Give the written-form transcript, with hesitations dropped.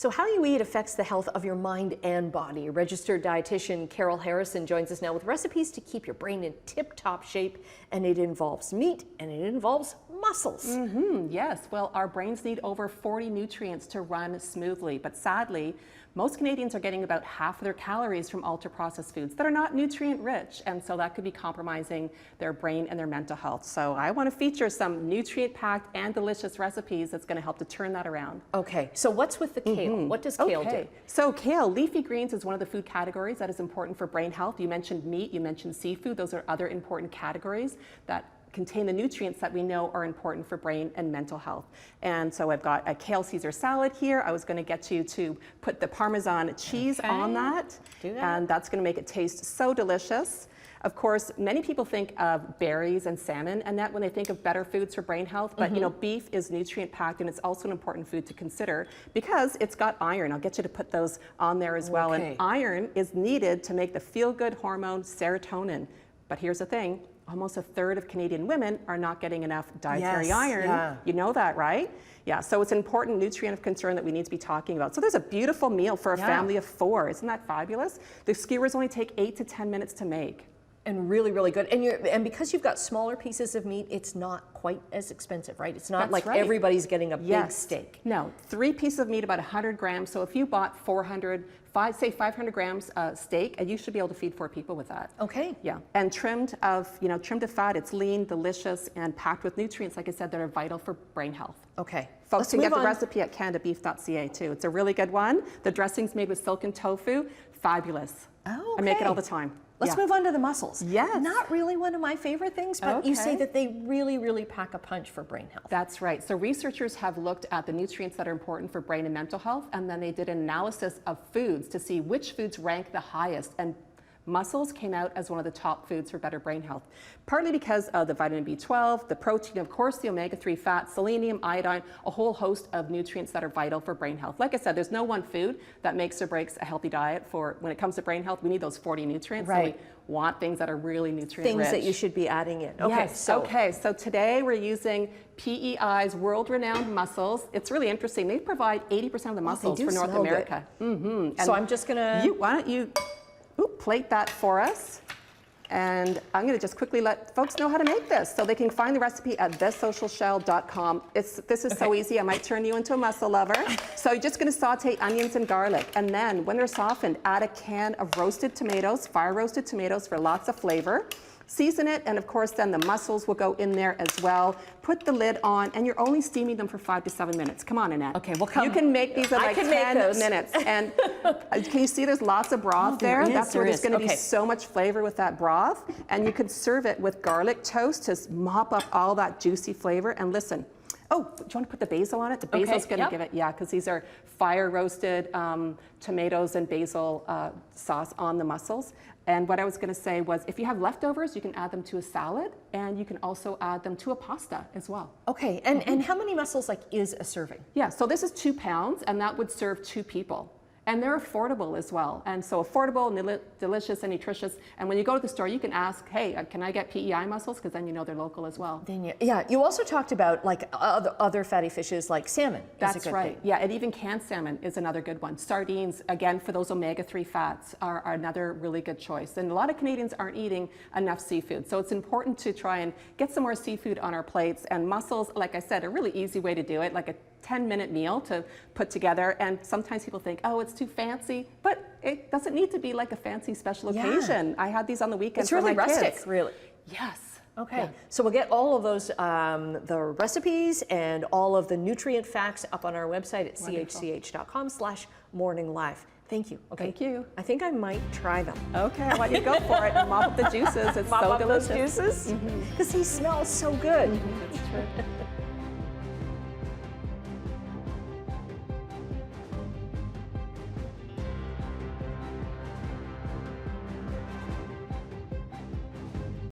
So how you eat affects the health of your mind and body. Registered dietitian Carol Harrison joins us now with recipes to keep your brain in tip-top shape, and it involves meat and it involves mussels. Yes, well, our brains need over 40 nutrients to run smoothly, but sadly, most Canadians are getting about half of their calories from ultra-processed foods that are not nutrient-rich, and so that could be compromising their brain and their mental health. So I want to feature some nutrient-packed and delicious recipes that's going to help to turn that around. Okay, so what's with the kale? What does kale do? So kale, leafy greens, is one of the food categories that is important for brain health. You mentioned meat, you mentioned seafood. Those are other important categories that contain the nutrients that we know are important for brain and mental health. And so I've got a kale Caesar salad here. I was going to get you to put the Parmesan cheese on that. Do that. And that's going to make it taste so delicious. Of course, many people think of berries and salmon, and that when they think of better foods for brain health, but you know, beef is nutrient packed, and it's also an important food to consider because it's got iron. I'll get you to put those on there as well. And iron is needed to make the feel-good hormone serotonin. But here's the thing, almost a third of Canadian women are not getting enough dietary iron. Yeah. You know that, right? Yeah, so it's an important nutrient of concern that we need to be talking about. So there's a beautiful meal for a family of 4. Isn't that fabulous? The skewers only take 8 to 10 minutes to make. And really, really good. And because you've got smaller pieces of meat, it's not quite as expensive, right? It's not like everybody's getting a big steak. No, 3 pieces of meat, about 100 grams. So if you bought 500 grams steak, and you should be able to feed 4 people with that. Okay. Yeah, and trimmed of fat. It's lean, delicious, and packed with nutrients, like I said, that are vital for brain health. Okay. Folks can get the recipe at canadabeef.ca too. It's a really good one. The dressing's made with silken tofu. Fabulous. Oh, okay. I make it all the time. Let's move on to the mussels. Yes. Not really one of my favorite things, but you say that they really, really pack a punch for brain health. That's right. So researchers have looked at the nutrients that are important for brain and mental health, and then they did an analysis of foods to see which foods rank the highest. And mussels came out as one of the top foods for better brain health, partly because of the vitamin B12, the protein, of course, the omega-3 fats, selenium, iodine, a whole host of nutrients that are vital for brain health. Like I said, there's no one food that makes or breaks a healthy diet for when it comes to brain health. We need those 40 nutrients. Right. So we want things that are really nutrient rich. Things that you should be adding in. Okay. Yes. So today we're using PEI's world-renowned mussels. It's really interesting. They provide 80% of the mussels for North America. So I'm just gonna. Why don't you plate that for us? And I'm going to just quickly let folks know how to make this so they can find the recipe at thesocialshell.com. This is so easy, I might turn you into a mussel lover. So you're just going to saute onions and garlic, and then when they're softened, add a can of roasted tomatoes, fire roasted tomatoes for lots of flavor. Season it, and of course then the mussels will go in there as well. Put the lid on, and you're only steaming them for 5 to 7 minutes. Come on, Annette. Okay, well, come. You can make these in like 10 minutes. And can you see there's lots of broth there? That's where there's going to be so much flavor with that broth. And you could serve it with garlic toast to mop up all that juicy flavor. And listen, oh, do you want to put the basil on it? The basil's going to give it, because these are fire roasted tomatoes and basil sauce on the mussels. And what I was going to say was, if you have leftovers, you can add them to a salad, and you can also add them to a pasta as well. Okay, and how many mussels is a serving? Yeah, so this is 2 pounds, and that would serve 2 people. And they're affordable as well. And so affordable, delicious, and nutritious. And when you go to the store, you can ask, hey, can I get PEI mussels? Because then you know they're local as well. Then you also talked about like other fatty fishes like salmon. That's right. Yeah, and even canned salmon is another good one. Sardines, again, for those omega-3 fats, are another really good choice. And a lot of Canadians aren't eating enough seafood. So it's important to try and get some more seafood on our plates. And mussels, like I said, a really easy way to do it, like a 10-minute meal to put together. And sometimes people think, oh, it's too fancy, but it doesn't need to be like a fancy special occasion. I had these on the weekend for my kids. It's really rustic, really. Yes. Okay, so we'll get all of those, the recipes and all of the nutrient facts up on our website at chch.com/morninglive. Thank you. Okay. Thank you. I think I might try them. Okay, I want you to go for it and mop up the juices. It's so delicious. Because these smell so good. That's true.